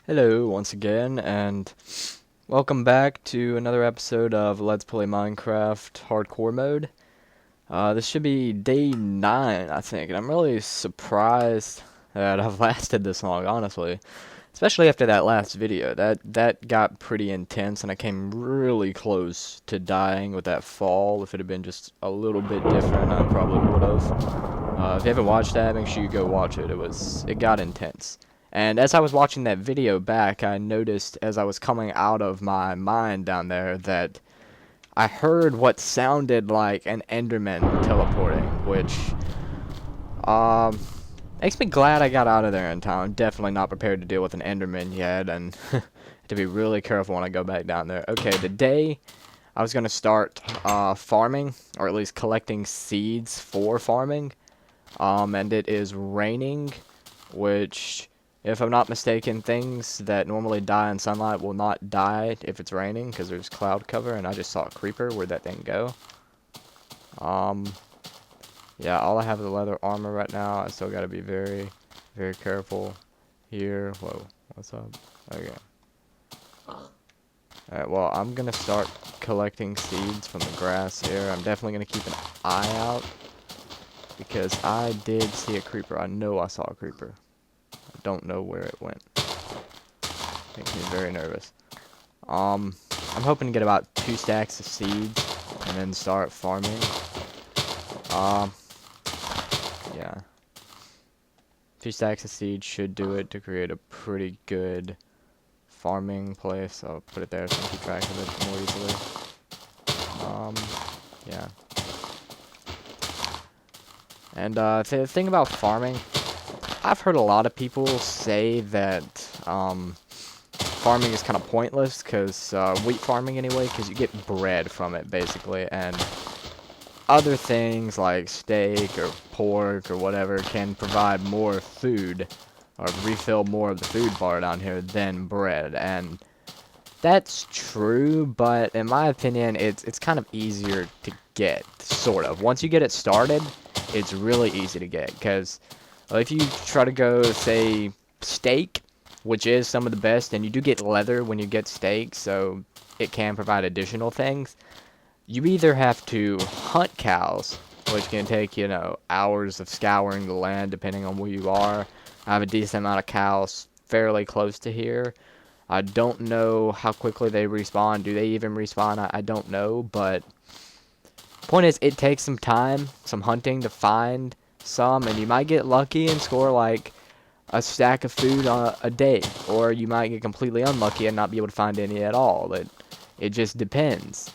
Hello once again, and welcome back to another episode of Let's Play Minecraft Hardcore Mode. This should be day 9, I think, and I'm really surprised that I've lasted this long, honestly. Especially after that last video. That got pretty intense, and I came really close to dying with that fall. If it had been just a little bit different, I probably would have. If you haven't watched that, make sure you go watch it. It got intense. And as I was watching that video back, I noticed as I was coming out of my mine down there that I heard what sounded like an Enderman teleporting, which makes me glad I got out of there in time. I'm definitely not prepared to deal with an Enderman yet, and to be really careful when I go back down there. Okay, today I was going to start farming, or at least collecting seeds for farming, and it is raining, which, if I'm not mistaken, things that normally die in sunlight will not die if it's raining, because there's cloud cover, and I just saw a creeper. Where'd that thing go? Yeah, all I have is leather armor right now. I still gotta be very, very careful here. Whoa, what's up? Okay. Alright, well, I'm gonna start collecting seeds from the grass here. I'm definitely gonna keep an eye out, because I did see a creeper. I know I saw a creeper. I don't know where it went. Makes me very nervous. I'm hoping to get about 2 stacks of seeds and then start farming. Yeah. 2 stacks of seeds should do it to create a pretty good farming place. I'll put it there so I can keep track of it more easily. Yeah. And the thing about farming, I've heard a lot of people say that farming is kind of pointless, because wheat farming anyway, because you get bread from it basically, and other things like steak or pork or whatever can provide more food or refill more of the food bar down here than bread. And that's true, but in my opinion, it's kind of easier to get, sort of. Once you get it started, it's really easy to get, because if you try to go, say, steak, which is some of the best, and you do get leather when you get steak, so it can provide additional things. You either have to hunt cows, which can take, hours of scouring the land depending on where you are. I have a decent amount of cows fairly close to here. I don't know how quickly they respawn. Do they even respawn? I don't know, but point is, it takes some time, some hunting to find some, and you might get lucky and score like a stack of food a day, or you might get completely unlucky and not be able to find any at all. It just depends.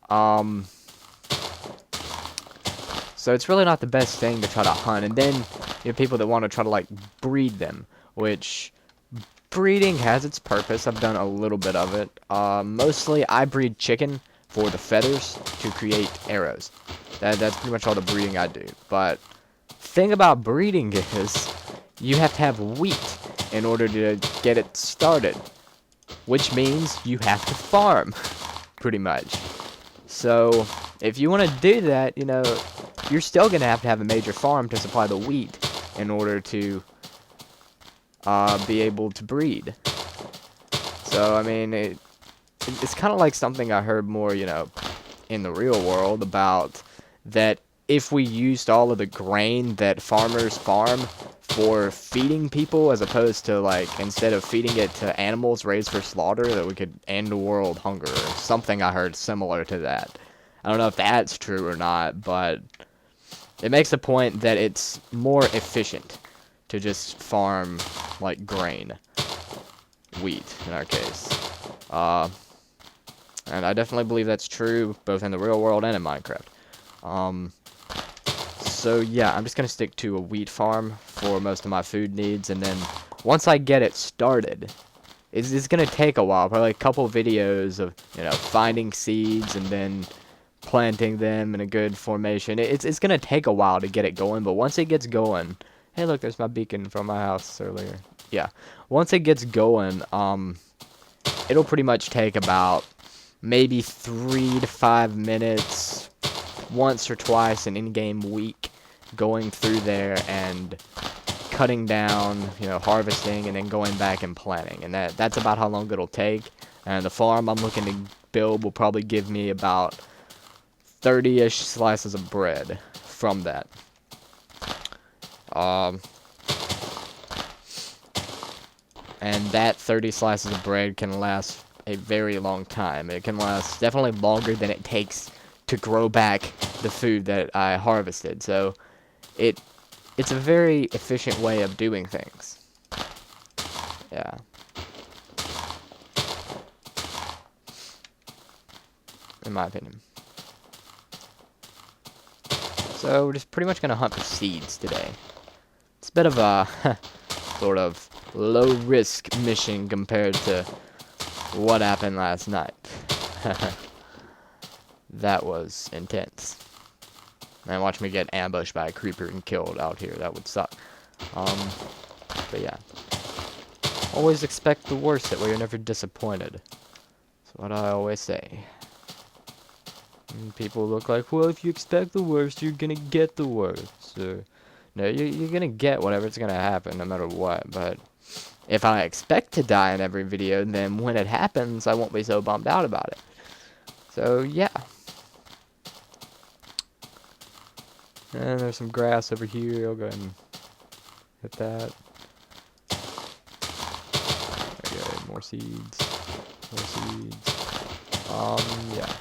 So it's really not the best thing to try to hunt. And then you have people that want to try to like breed them, which breeding has its purpose. I've done a little bit of it. Mostly I breed chicken for the feathers to create arrows. That's pretty much all the breeding I do. But thing about breeding is you have to have wheat in order to get it started, which means you have to farm, pretty much. So if you want to do that, you're still going to have a major farm to supply the wheat in order to be able to breed. So, I mean, it's kind of like something I heard more, in the real world about, that if we used all of the grain that farmers farm for feeding people, as opposed to, like, instead of feeding it to animals raised for slaughter, that we could end world hunger, or something I heard similar to that. I don't know if that's true or not, but it makes the point that it's more efficient to just farm, like, grain. Wheat, in our case. And I definitely believe that's true, both in the real world and in Minecraft. So yeah, I'm just going to stick to a wheat farm for most of my food needs, and then once I get it started, it's going to take a while, probably a couple videos of, finding seeds and then planting them in a good formation. It's going to take a while to get it going, but once it gets going, hey look, there's my beacon from my house earlier. Yeah, once it gets going, it'll pretty much take about maybe 3 to 5 minutes, once or twice an in-game week, going through there and cutting down, you know, harvesting, and then going back and planting. And that's about how long it'll take. And the farm I'm looking to build will probably give me about 30-ish slices of bread from that. And that 30 slices of bread can last a very long time. It can last definitely longer than it takes to grow back the food that I harvested. So it's a very efficient way of doing things. Yeah. In my opinion. So we're just pretty much going to hunt for seeds today. It's a bit of a sort of low-risk mission compared to what happened last night. That was intense. Man, watch me get ambushed by a creeper and killed out here. That would suck. But yeah. Always expect the worst, that way you're never disappointed. That's what I always say. And people look like, well, if you expect the worst, you're gonna get the worst. So, no, you're gonna get whatever's gonna happen, no matter what. But if I expect to die in every video, then when it happens, I won't be so bummed out about it. So, yeah. And there's some grass over here. I'll go ahead and hit that. Okay, more seeds. More seeds. Yeah.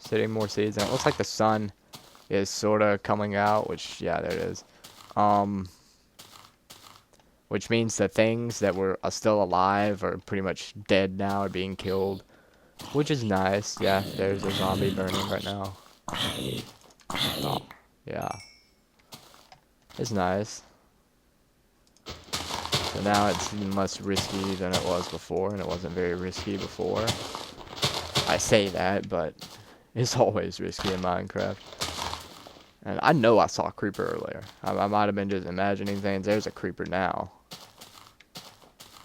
Hitting more seeds, and it looks like the sun is sort of coming out, which, yeah, there it is. Which means the things that were still alive are pretty much dead now, are being killed, which is nice. Yeah, there's a zombie burning right now. Oh, yeah. It's nice. So now it's less risky than it was before, and it wasn't very risky before. I say that, but it's always risky in Minecraft. And I know I saw a creeper earlier. I might have been just imagining things. There's a creeper now.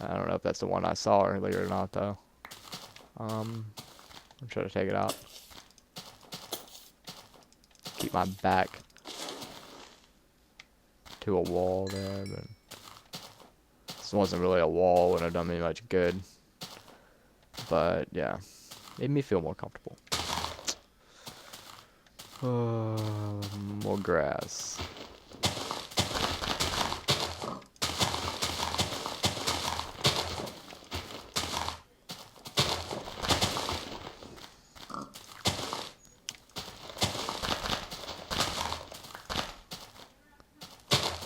I don't know if that's the one I saw earlier or not, though. I'm trying to take it out. Keep my back to a wall there, but this wasn't really a wall. Wouldn't have done me much good. But, yeah. Made me feel more comfortable. More grass.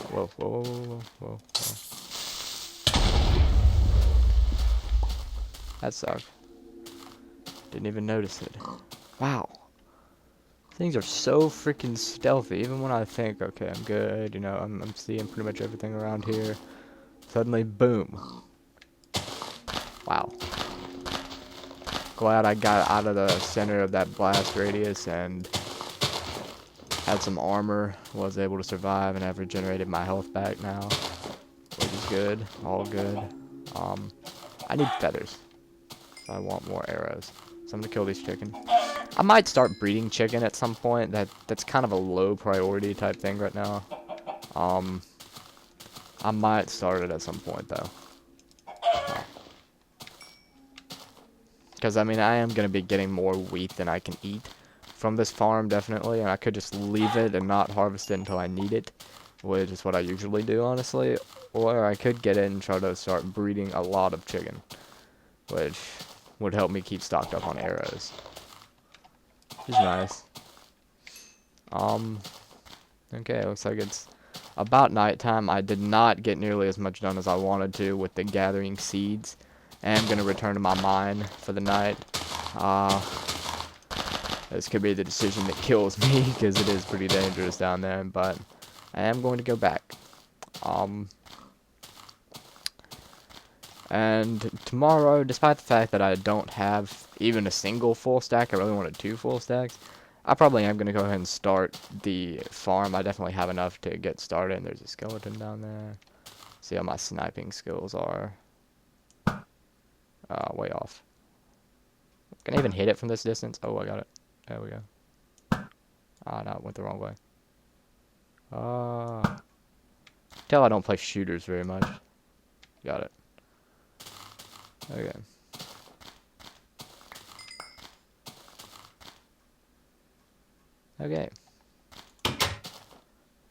Whoa, whoa, whoa, whoa, whoa, whoa. That sucked. Didn't even notice it. Wow. Things are so freaking stealthy, even when I think, okay, I'm good, you know, I'm seeing pretty much everything around here. Suddenly, boom. Wow. Glad I got out of the center of that blast radius and had some armor, was able to survive, and have regenerated my health back now, which is good, all good. I need feathers. I want more arrows. So I'm gonna kill these chickens. I might start breeding chicken at some point. That's kind of a low priority type thing right now. I might start it at some point though. Because I mean, I am gonna be getting more wheat than I can eat from this farm, definitely, and I could just leave it and not harvest it until I need it, which is what I usually do, honestly. Or I could get in and try to start breeding a lot of chicken, which would help me keep stocked up on arrows. Which is nice. Okay, looks like it's about nighttime. I did not get nearly as much done as I wanted to with the gathering seeds. And I'm gonna return to my mine for the night. This could be the decision that kills me, because it is pretty dangerous down there, but I am going to go back. And tomorrow, despite the fact that I don't have even a single full stack, I really wanted 2 full stacks, I probably am going to go ahead and start the farm. I definitely have enough to get started, and there's a skeleton down there. See how my sniping skills are. Way off. Can I even hit it from this distance? Oh, I got it. There we go. Ah, no, it went the wrong way. Tell I don't play shooters very much. Got it. Okay. Okay.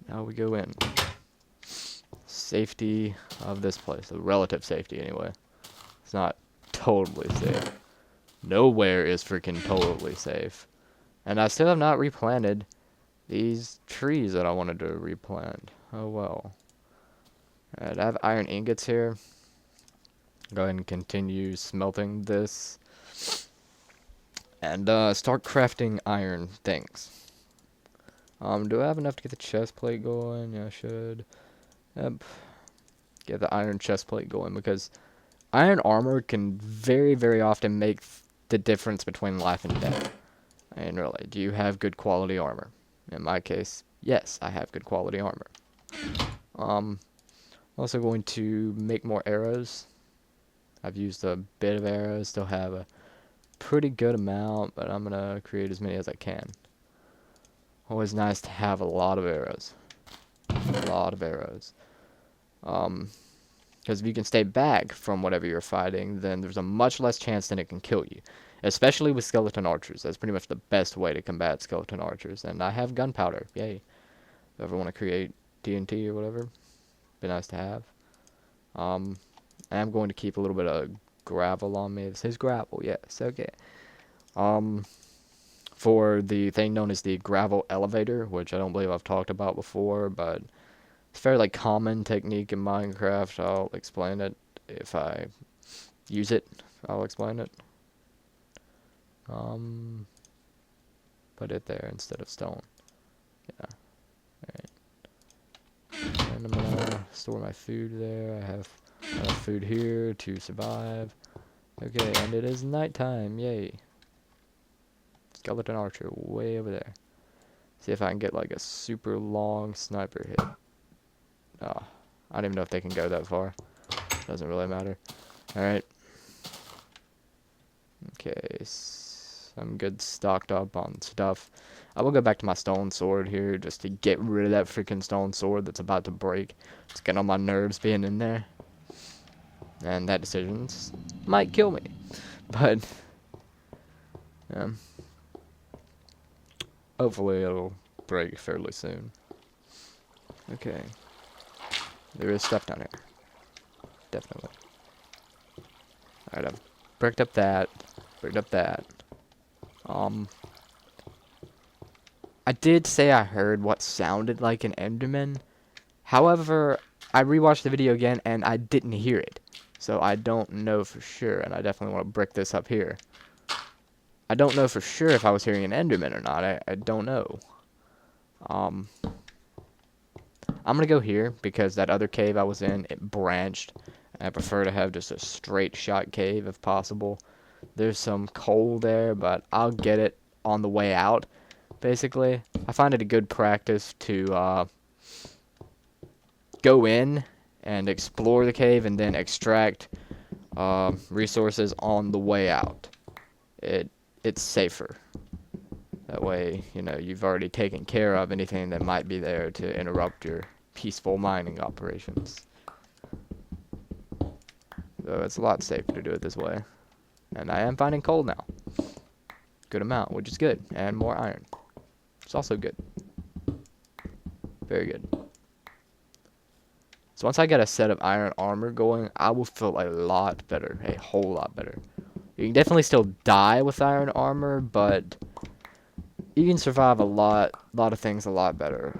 Now we go in. Safety of this place. The relative safety, anyway. It's not totally safe. Nowhere is freaking totally safe. And I still have not replanted these trees that I wanted to replant. Oh well. Alright, I have iron ingots here. Go ahead and continue smelting this. And start crafting iron things. Do I have enough to get the chest plate going? Yeah, I should. Yep. Get the iron chest plate going, because iron armor can very, very often make the difference between life and death. And really, do you have good quality armor? In my case, yes, I have good quality armor. Also going to make more arrows. I've used a bit of arrows, still have a pretty good amount, but I'm gonna create as many as I can. Always nice to have a lot of arrows. A lot of arrows. Because if you can stay back from whatever you're fighting, then there's a much less chance that it can kill you. Especially with skeleton archers. That's pretty much the best way to combat skeleton archers. And I have gunpowder. Yay. If you ever want to create TNT or whatever, be nice to have. I'm going to keep a little bit of gravel on me. This is gravel, yes, okay. For the thing known as the gravel elevator, which I don't believe I've talked about before, but it's a fairly common technique in Minecraft. I'll explain it if I use it. I'll explain it. Put it there instead of stone. Yeah. Alright. And I'm gonna store my food there. I have enough food here to survive. Okay, and it is nighttime. Yay. Skeleton archer way over there. See if I can get like a super long sniper hit. Oh, I don't even know if they can go that far. Doesn't really matter. Alright. Okay, I'm good stocked up on stuff. I will go back to my stone sword here just to get rid of that freaking stone sword that's about to break. It's getting on my nerves being in there. And that decision might kill me. But, hopefully it'll break fairly soon. Okay. There is stuff down here. Definitely. Alright, I've bricked up that. Bricked up that. I did say I heard what sounded like an Enderman. However, I rewatched the video again and I didn't hear it. So I don't know for sure, and I definitely want to brick this up here. I don't know for sure if I was hearing an Enderman or not. I don't know. I'm gonna go here because that other cave I was in, it branched. I prefer to have just a straight shot cave if possible. There's some coal there, but I'll get it on the way out. Basically, I find it a good practice to go in and explore the cave and then extract resources on the way out. It's safer. That way, you know, you've already taken care of anything that might be there to interrupt your peaceful mining operations. So it's a lot safer to do it this way. And I am finding coal now. Good amount, which is good. And more iron. It's also good. Very good. So once I get a set of iron armor going, I will feel a lot better. A whole lot better. You can definitely still die with iron armor, but you can survive a lot of things a lot better.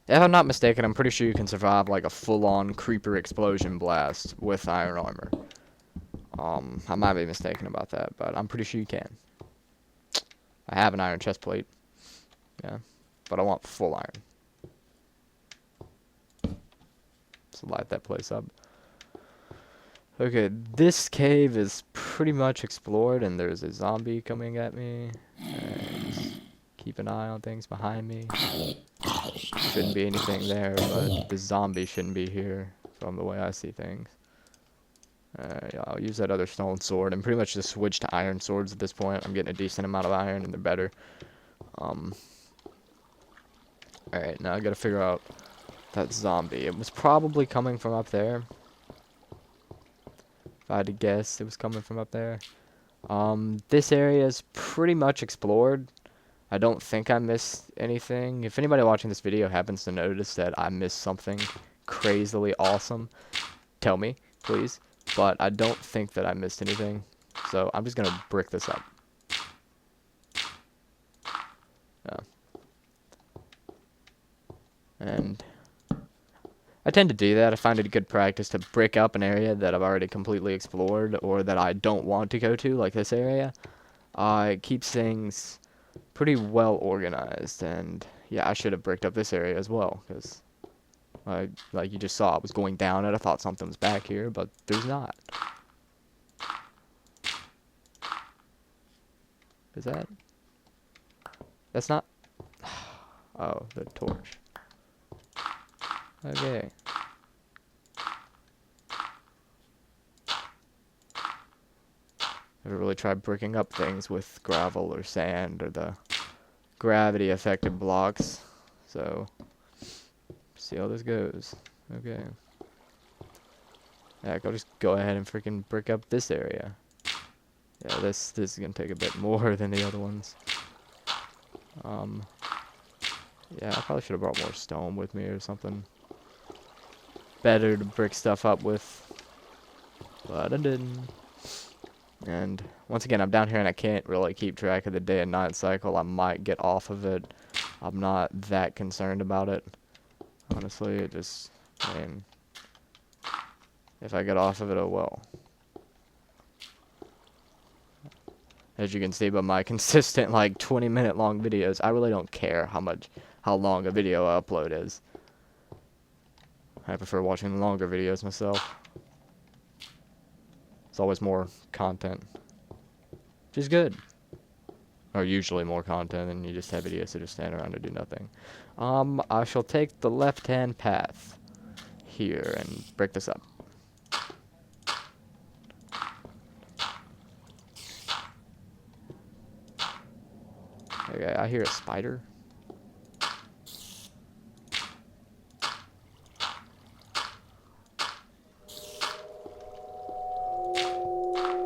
If I'm not mistaken, I'm pretty sure you can survive like a full-on creeper explosion blast with iron armor. I might be mistaken about that, but I'm pretty sure you can. I have an iron chest plate. Yeah, but I want full iron. So light that place up. Okay, this cave is pretty much explored, and there's a zombie coming at me. And keep an eye on things behind me. Shouldn't be anything there, but the zombie shouldn't be here from the way I see things. Yeah, I'll use that other stone sword and pretty much just switch to iron swords at this point. I'm getting a decent amount of iron and they're better. Alright, now I gotta figure out that zombie. It was probably coming from up there. If I had to guess, it was coming from up there. This area is pretty much explored. I don't think I missed anything. If anybody watching this video happens to notice that I missed something crazily awesome, tell me, please. But I don't think that I missed anything. So I'm just gonna brick this up. And I tend to do that. I find it a good practice to brick up an area that I've already completely explored or that I don't want to go to, like this area. It keeps things pretty well organized, and yeah, I should have bricked up this area as well, because like you just saw, it was going down and I thought something was back here, but there's not. Is that? That's not? Oh, the torch. Okay. Never really tried bricking up things with gravel or sand or the gravity affected blocks. So, see how this goes. Okay. Yeah, I'll just go ahead and freaking brick up this area. Yeah, this is gonna take a bit more than the other ones. Yeah, I probably should have brought more stone with me or something better to brick stuff up with, but I didn't. And once again, I'm down here and I can't really keep track of the day and night cycle. I might get off of it. I'm not that concerned about it. Honestly, it just, I mean, if I get off of it, oh well. As you can see by my consistent, like, 20-minute long videos, I really don't care how long a video I upload is. I prefer watching longer videos myself. It's always more content, which is good. Or usually more content than you just have videos that just stand around and do nothing. I shall take the left-hand path here and break this up. Okay, I hear a spider.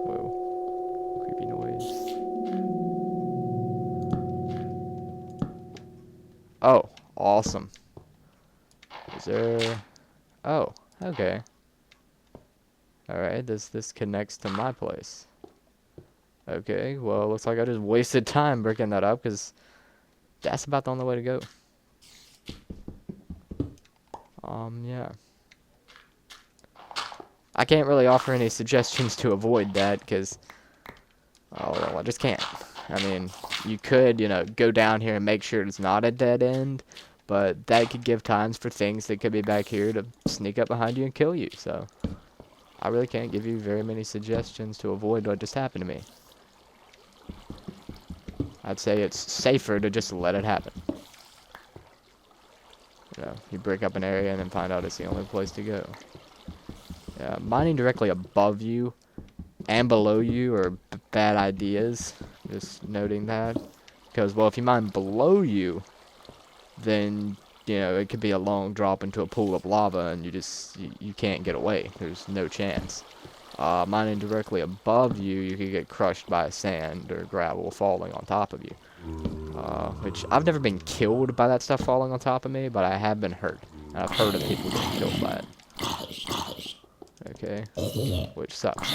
Whoa. Creepy noise. Oh, awesome. Is there... Oh, okay. Alright, this connects to my place. Okay, well, looks like I just wasted time breaking that up, because that's about the only way to go. Yeah. I can't really offer any suggestions to avoid that, because... Oh, well, I just can't. I mean, you could, you know, go down here and make sure it's not a dead end, but that could give times for things that could be back here to sneak up behind you and kill you, so... I really can't give you very many suggestions to avoid what just happened to me. I'd say it's safer to just let it happen. You know, you break up an area and then find out it's the only place to go. Yeah, mining directly above you and below you are bad ideas. Just noting that. Because, well, if you mine below you, then, you know, it could be a long drop into a pool of lava and you can't get away. There's no chance. Mining directly above you, you could get crushed by sand or gravel falling on top of you. Which, I've never been killed by that stuff falling on top of me, but I have been hurt. And I've heard of people getting killed by it. Okay. Which sucks.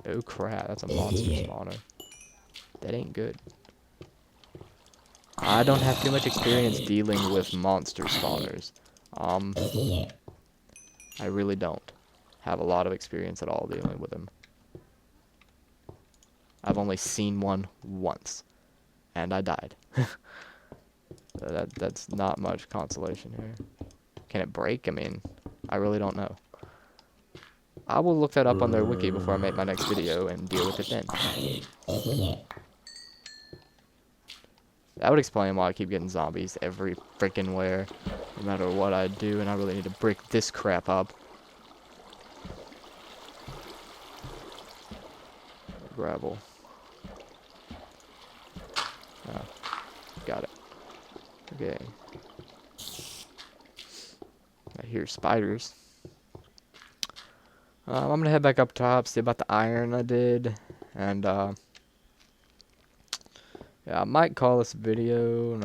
Oh crap, that's a monster spawner. That ain't good. I don't have too much experience dealing with monster spawners. I really don't have a lot of experience at all dealing with them. I've only seen one once, and I died. That's not much consolation here. Can it break? I mean, I really don't know. I will look that up on their wiki before I make my next video and deal with it then. That would explain why I keep getting zombies every freaking where, no matter what I do, and I really need to break this crap up. gravel. Oh, got it. Okay. I hear spiders. I'm gonna head back up top, see about the iron I did, and yeah, I might call this a video.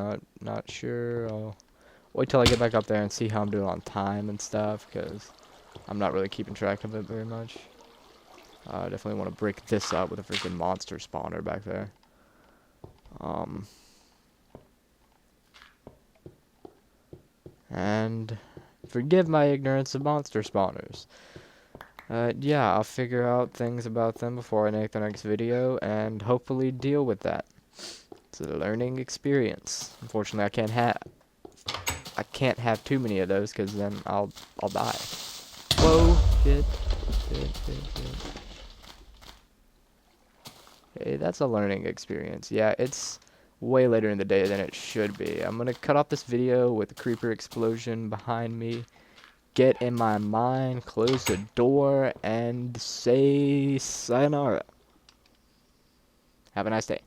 Not sure. I'll wait till I get back up there and see how I'm doing on time and stuff, because I'm not really keeping track of it very much. I definitely want to break this up with a freaking monster spawner back there. And forgive my ignorance of monster spawners. Yeah, I'll figure out things about them before I make the next video, and hopefully deal with that. It's a learning experience. Unfortunately, I can't have too many of those, because then I'll die. Whoa, shit. Hey, that's a learning experience. Yeah, it's way later in the day than it should be. I'm gonna cut off this video with a creeper explosion behind me. Get in my mind, close the door, and say sayonara. Have a nice day.